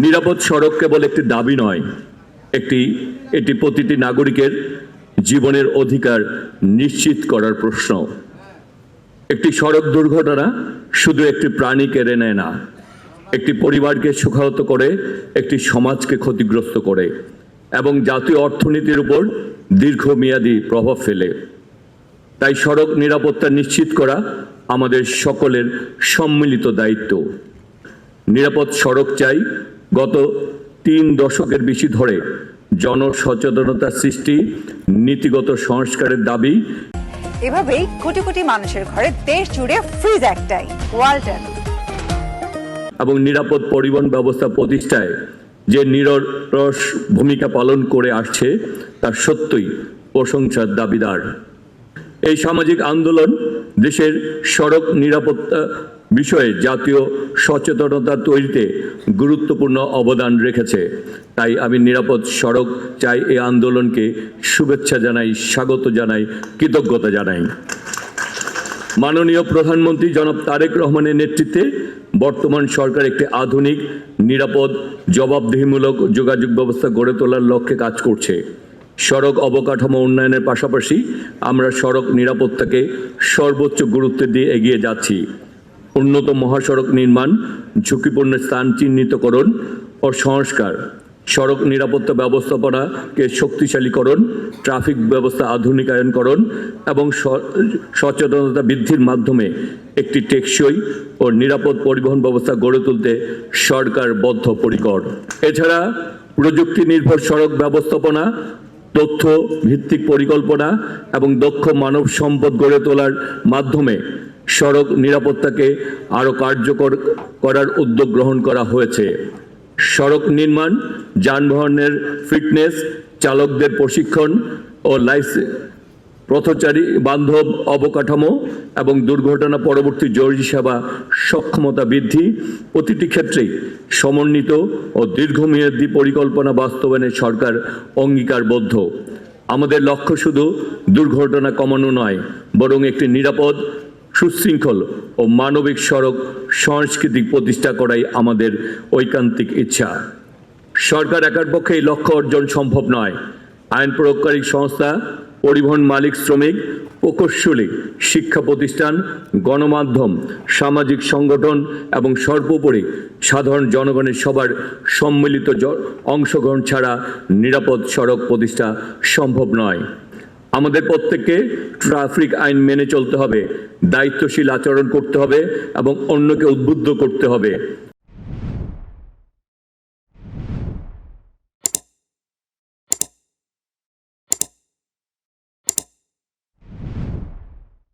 নিরাপদ সড়ক কেবল একটি দাবি নয়, এটি প্রতিটি নাগরিকের জীবনের অধিকার নিশ্চিত করার প্রশ্ন। একটি সড়ক দুর্ঘটনা শুধু একটি প্রাণী কেড়ে নেয় না, একটি পরিবারকে শোকাহত করে, একটি সমাজকে ক্ষতিগ্রস্ত করে এবং জাতীয় অর্থনীতির উপর দীর্ঘমেয়াদী প্রভাব ফেলে। তাই সড়ক নিরাপত্তা নিশ্চিত করা আমাদের সকলের সম্মিলিত দায়িত্ব। নিরাপদ সড়ক চাই গত 3 দশকের বেশি ধরে জনসচেতনতা সৃষ্টি, নীতিগত সংস্কারের দাবি। এভাবেই কোটি কোটি মানুষের ঘরে দেশ জুড়ে ফ্রিজ একটাই, ওয়ালটন। এবং নিরাপদ পরিবহন ব্যবস্থা প্রতিষ্ঠায় যে নিরলস ভূমিকা পালন করে আসছে তা সত্যই প্রশংসার দাবিদার। এই সামাজিক আন্দোলন দেশের সড়ক নিরাপত্তা বিষয়ে জাতীয় সচেতনতা তৈরিতে গুরুত্বপূর্ণ অবদান রেখেছে। তাই আমি নিরাপদ সড়ক চাই এই আন্দোলনকে শুভেচ্ছা জানাই, স্বাগত জানাই, কৃতজ্ঞতা জানাই। মাননীয় প্রধানমন্ত্রী জনাব তারেক রহমানের নেতৃত্বে বর্তমান সরকার একটি আধুনিক, নিরাপদ, জবাবদিহিমূলক যোগাযোগ ব্যবস্থা গড়ে তোলার লক্ষ্যে কাজ করছে। সড়ক অবকাঠামো উন্নয়নের পাশাপাশি আমরা সড়ক নিরাপত্তাকে সর্বোচ্চ গুরুত্ব দিয়ে এগিয়ে যাচ্ছি। উন্নত মহাসড়ক নির্মাণ, ঝুঁকিপূর্ণ স্থান চিহ্নিতকরণ ও সংস্কার, সড়ক নিরাপত্তা ব্যবস্থাপনাকে শক্তিশালীকরণ, ট্রাফিক ব্যবস্থা আধুনিকায়নকরণ এবং সচেতনতা বৃদ্ধির মাধ্যমে একটি টেকসই ও নিরাপদ পরিবহন ব্যবস্থা গড়ে তুলতে সরকার বদ্ধপরিকর। এছাড়া প্রযুক্তি নির্ভর সড়ক ব্যবস্থাপনা, তথ্য ভিত্তিক পরিকল্পনা এবং দক্ষ মানব সম্পদ গড়ে তোলার মাধ্যমে সড়ক নিরাপত্তাকে আরও কার্যকর করার উদ্যোগ গ্রহণ করা হয়েছে। সড়ক নির্মাণ, যানবাহনের ফিটনেস, চালকদের প্রশিক্ষণ ও পথচারী বান্ধব অবকাঠামো এবং দুর্ঘটনা পরবর্তী জরুরি সেবা সক্ষমতা বৃদ্ধি, প্রতিটি ক্ষেত্রেই সমন্বিত ও দীর্ঘমেয়াদী পরিকল্পনা বাস্তবায়নে সরকার অঙ্গীকারবদ্ধ। আমাদের লক্ষ্য শুধু দুর্ঘটনা কমানো নয়, বরং একটি নিরাপদ, সুশৃঙ্খল ও মানবিক সড়ক সংস্কৃতি প্রতিষ্ঠা করাই আমাদের ঐকান্তিক ইচ্ছা। সরকার একার পক্ষে এই লক্ষ্য অর্জন সম্ভব নয়। আইন প্রয়োগকারী সংস্থা, পরিবহন মালিক, শ্রমিক, প্রকৌশলী, শিক্ষা প্রতিষ্ঠান, গণমাধ্যম, সামাজিক সংগঠন এবং সর্বোপরি সাধারণ জনগণের সবার সম্মিলিত অংশগ্রহণ ছাড়া নিরাপদ সড়ক প্রতিষ্ঠা সম্ভব নয়। আমাদের প্রত্যেককে ট্রাফিক আইন মেনে চলতে হবে, দায়িত্বশীল আচরণ করতে হবে এবং অন্যকে উদ্বুদ্ধ করতে হবে।